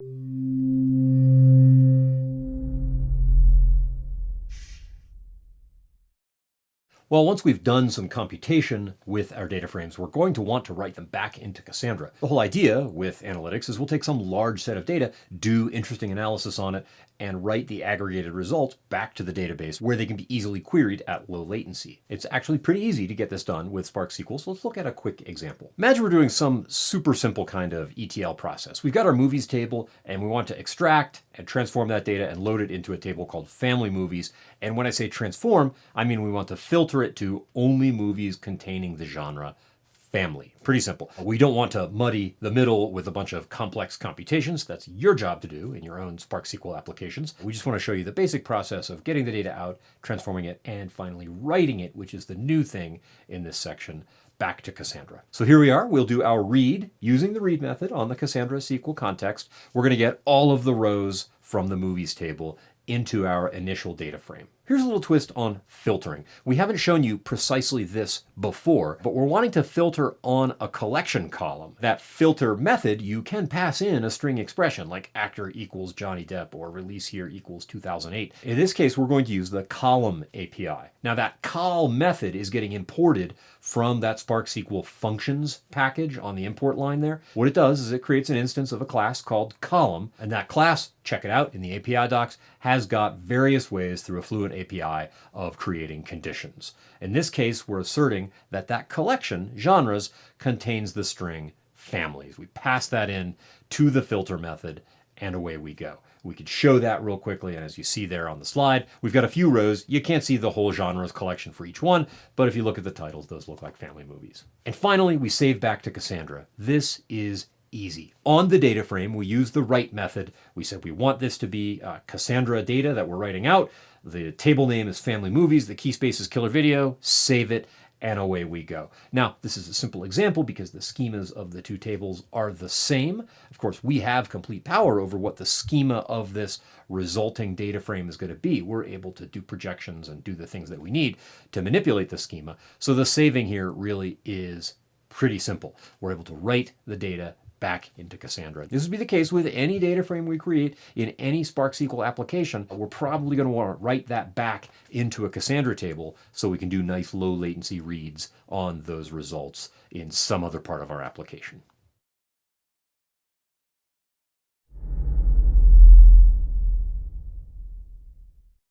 Well, once we've done some computation with our data frames, we're going to want to write them back into Cassandra. The whole idea with analytics is we'll take some large set of data, do interesting analysis on it, and write the aggregated results back to the database where they can be easily queried at low latency. It's actually pretty easy to get this done with Spark SQL, so let's look at a quick example. Imagine we're doing some super simple kind of ETL process. We've got our movies table, and we want to extract and transform that data and load it into a table called family movies. And when I say transform, I mean we want to filter it to only movies containing the genre family. Pretty simple. We don't want to muddy the middle with a bunch of complex computations. That's your job to do in your own Spark SQL applications. We just want to show you the basic process of getting the data out, transforming it, and finally writing it, which is the new thing in this section, back to Cassandra. So here we are. We'll do our read using the read method on the Cassandra SQL context. We're going to get all of the rows from the movies table into our initial data frame. Here's a little twist on filtering. We haven't shown you precisely this before, but we're wanting to filter on a collection column. That filter method, you can pass in a string expression like actor equals Johnny Depp or release year equals 2008. In this case, we're going to use the column API. Now that col method is getting imported from that Spark SQL functions package on the import line there. What it does is it creates an instance of a class called column, and that class, check it out in the API docs, has got various ways through a fluent API of creating conditions. In this case, we're asserting that that collection, genres, contains the string families. We pass that in to the filter method, and away we go. We could show that real quickly, and as you see there on the slide, we've got a few rows. You can't see the whole genres collection for each one, but if you look at the titles, those look like family movies. And finally, we save back to Cassandra. This is easy. On the data frame, we use the write method. We said we want this to be Cassandra data that we're writing out. The table name is family movies. The key space is killer video. Save it, and away we go. Now, this is a simple example because the schemas of the two tables are the same. Of course, we have complete power over what the schema of this resulting data frame is going to be. We're able to do projections and do the things that we need to manipulate the schema. So the saving here really is pretty simple. We're able to write the data back into Cassandra. This would be the case with any data frame we create in any Spark SQL application. We're probably going to want to write that back into a Cassandra table so we can do nice low latency reads on those results in some other part of our application.